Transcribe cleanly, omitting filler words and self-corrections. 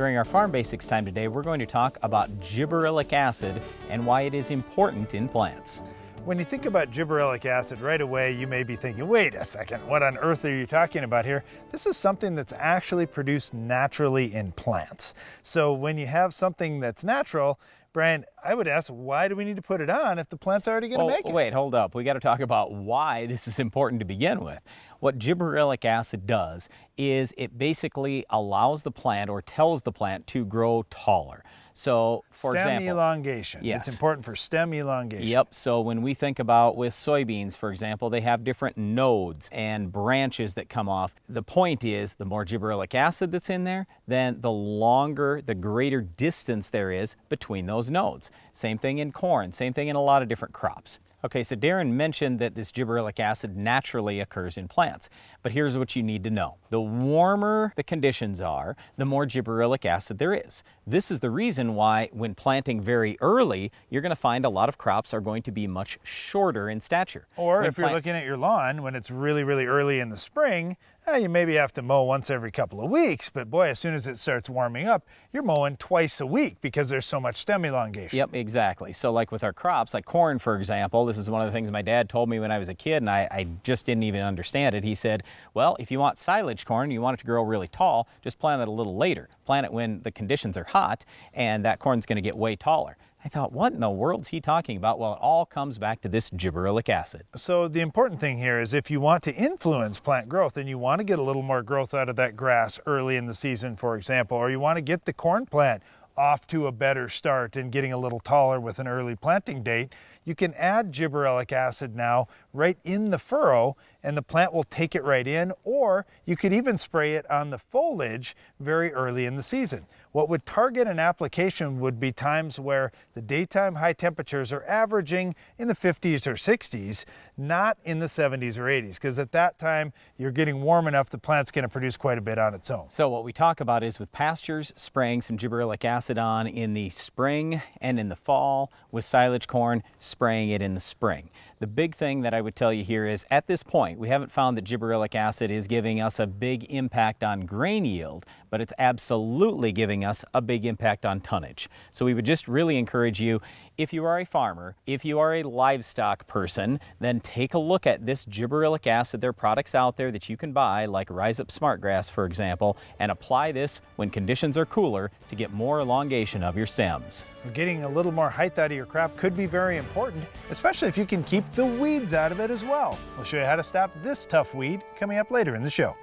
during our Farm Basics time today, we're going to talk about gibberellic acid and why it is important in plants. When you think about gibberellic acid, right away you may be thinking, wait a second, what on earth are you talking about here? This is something that's actually produced naturally in plants. So when you have something that's natural, Brian, I would ask, why do we need to put it on if the plant's already going to make it? Wait, hold up. We got to talk about why this is important to begin with. What gibberellic acid does is it basically allows the plant or tells the plant to grow taller. So, for example, stem elongation. Yes. It's important for stem elongation. Yep. So when we think about with soybeans, for example, they have different nodes and branches that come off. The point is, the more gibberellic acid that's in there, then the longer, the greater distance there is between those nodes. Same thing in corn, same thing in a lot of different crops. Okay, so Darren mentioned that this gibberellic acid naturally occurs in plants, but here's what you need to know. The warmer the conditions are, the more gibberellic acid there is. This is the reason why when planting very early, you're going to find a lot of crops are going to be much shorter in stature. Or if you're looking at your lawn when it's really, really early in the spring, you maybe have to mow once every couple of weeks, but boy, as soon as it starts warming up, you're mowing twice a week because there's so much stem elongation. Yep, exactly. So like with our crops, like corn, for example, this is one of the things my dad told me when I was a kid, and I just didn't even understand it. He said, well, if you want silage corn, you want it to grow really tall, just plant it a little later. Plant it when the conditions are hot, and that corn's going to get way taller. I thought, what in the world's he talking about? Well, it all comes back to this gibberellic acid. So the important thing here is if you want to influence plant growth and you want to get a little more growth out of that grass early in the season, for example, or you want to get the corn plant off to a better start and getting a little taller with an early planting date, you can add gibberellic acid now right in the furrow and the plant will take it right in, or you could even spray it on the foliage very early in the season. What would target an application would be times where the daytime high temperatures are averaging in the 50s or 60s, not in the 70s or 80s, because at that time you're getting warm enough the plant's going to produce quite a bit on its own. So what we talk about is with pastures, spraying some gibberellic acid on in the spring and in the fall, with silage corn, spraying it in the spring. The big thing that I would tell you here is at this point, we haven't found that gibberellic acid is giving us a big impact on grain yield, but it's absolutely giving us a big impact on tonnage. So we would just really encourage you, if you are a farmer, if you are a livestock person, then take a look at this gibberellic acid. There are products out there that you can buy, like Rise Up Smartgrass, for example, and apply this when conditions are cooler to get more elongation of your stems. Getting a little more height out of your crop could be very important, especially if you can keep the weeds out of it as well. We'll show you how to stop this tough weed coming up later in the show.